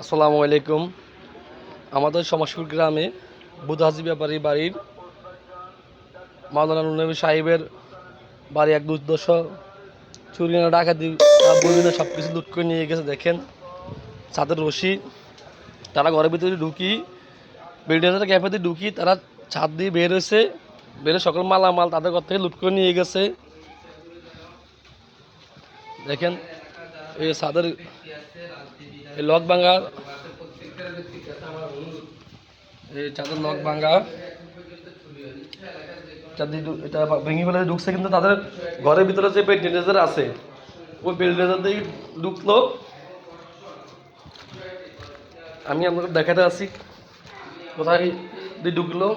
আসসালামু আলাইকুম। আমাদের সমাজপুর গ্রামে বুধাজি ব্যাপারী বাড়ির মাওলানা নুর নবী সাহেবের বাড়ি এক দুর্দশ চুরি না ডাকাতি বইগুলো সব কিছু লুট করে নিয়ে গেছে। দেখেন ছাদের রশি, তারা ঘরের ভিতরে ঢুকি, বিল্ডিংয়ের ক্যাফেতে ঢুকি, তারা ছাদ দিয়ে বের হয়েছে, বেরো সকল মালামাল তাদের ঘর থেকে লুট করে নিয়ে গেছে। দেখেন এই ছাদের এই লক ভাঙা, এই চাঁদের লক ভাঙা, এটা ভেঙে ফেলে ঢুকছে, কিন্তু তাদের ঘরের ভিতরে যে বেল্টেজার আছে ওই বেল্টেজার দিয়ে ঢুকলো। আমি আপনাকে দেখাতে আসি কোথায় দিয়ে ঢুকলো।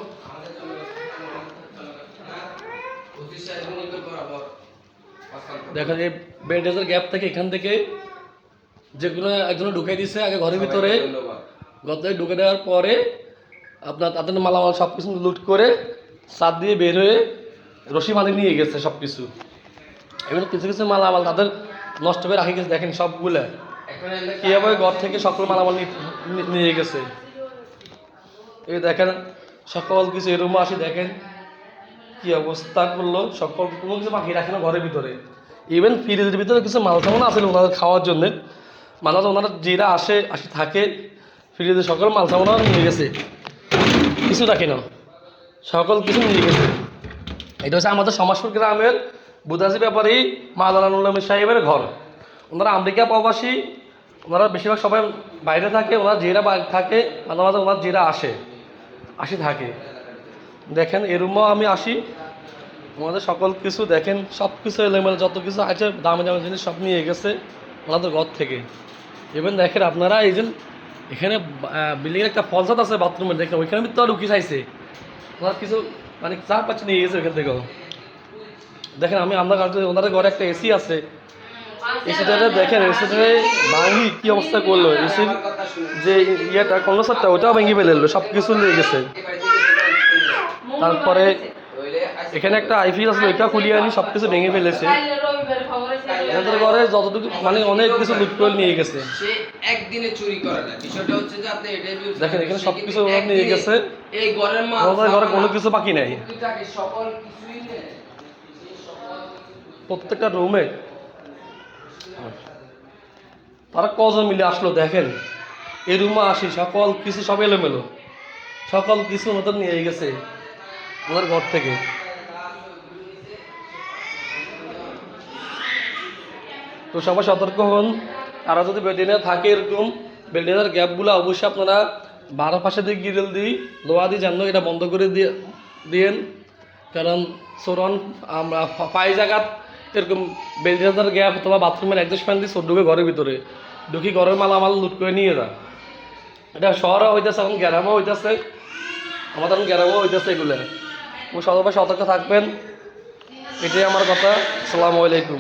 দেখেন এই বেল্টেজার গ্যাপ থেকে এখান থেকে যেগুলো একজন ঢুকাই দিচ্ছে আগে ঘরের ভিতরে, ঘরে ঢুকে দেওয়ার পরে আপনার তাদের মালামাল সব কিছু লুট করে ছাদ দিয়ে বের হয়ে রশি বাঁধে নিয়ে গেছে সব কিছু। এগুলো কিছু কিছু মালামাল তাদের নষ্ট করে রাখে গেছে। দেখেন সবগুলো কীভাবে ঘর থেকে সকল মালামাল নিয়ে গেছে। এই দেখেন সকল কিছু এরকম আসি, দেখেন কি অবস্থা করলো। সকল কোনো কিছু বাকি রাখে না ঘরের ভিতরে। ইভেন ফ্রিজের ভিতরে কিছু মাল সামান আছে ওনাদের খাওয়ার জন্যে, মানুষ ওনারা যেটা আসে থাকে ফ্রিজে সকল মাল সামানও নিয়ে গেছে, কিছু রাখে না, সকল কিছু নিয়ে গেছে। এটা হচ্ছে আমাদের সমাজপুর গ্রামের বুধাজি ব্যাপারী মাওলানা নুর নবী সাহেবের ঘর। ওনারা আমেরিকা প্রবাসী, ওনারা বেশিরভাগ সবাই বাইরে থাকে। ওনারা যেরা থাকে মাঝে মাঝে ওনার যেরা আসি থাকে। দেখেন এ রুমও আমি আসি, ওনাদের সকল কিছু দেখেন সব কিছু এলোমেলো, যত কিছু আছে দামি দামি জিনিস সব নিয়ে গেছে ওনাদের ঘর থেকে। ইভেন দেখেন আপনারা এই যে এখানে বিল্ডিংয়ের একটা ফলসাদ আছে বাথরুমে, দেখেন ওইখানে তো ঢুকি চাইছে ওনার কিছু, মানে চার পাঁচ নিয়ে গেছে ওইখান থেকেও। দেখেন আমরা ওনাদের ঘরে একটা এসি আছে, এসিটাতে দেখেন এসিটাতে ভাঙি কী অবস্থা করলো। এসির যে ইয়েটা কন্ডেন্সারটা ওটাও ভেঙে ফেলে এলো, সব কিছু নিয়ে গেছে। তারপরে এখানে একটা আইফিস আছে ওইটা খুলিয়ে আনি সব কিছু ভেঙে ফেলেছে। ওদের ঘরে যতটুকু মানে অনেক কিছু লুট করে নিয়ে গেছে। একদিনে চুরি করে না, বিষয়টা হচ্ছে যে আপনি এটাই দেখেন এখানে সব কিছু নিয়ে গেছে, এই ঘরের মাল ওদের ঘরে কোনো কিছু বাকি নাই। সকল কিছুই নেই, প্রত্যেকটা রুমে তারা কজন মিলে আসলো। দেখেন এই রুমে আসি সকল কিছু সব এলোমেলো, সকল কিছু ওদের নিয়ে গেছে ওনার ঘর থেকে। তো সবাই সতর্ক হন, তারা যদি বেল্ডিংয়ে থাকে এরকম বেল্ডিংয়ের গ্যাপগুলো অবশ্যই আপনারা 12 পাশে দিয়ে গিরেল দিই লোহা দিয়ে যেন এটা বন্ধ করে দিয়েন। কারণ চোরন আমরা পাই জায়গাত এরকম বেল্ডিংয়ের গ্যাপ অথবা বাথরুমের অ্যাডজাস্ট ফ্যান দিয়ে চোর ঢুকে ঘরের ভিতরে ঢুকি ঘরের মালামাল লুট করে নিয়ে যায়। এটা শহরও হইতেছে, এখন গ্রামও হইতেছে, আমাদের এখন গ্রামও হইতেছে এগুলো। সবাই সতর্ক থাকবেন, এটাই আমার কথা। আসসালামু আলাইকুম।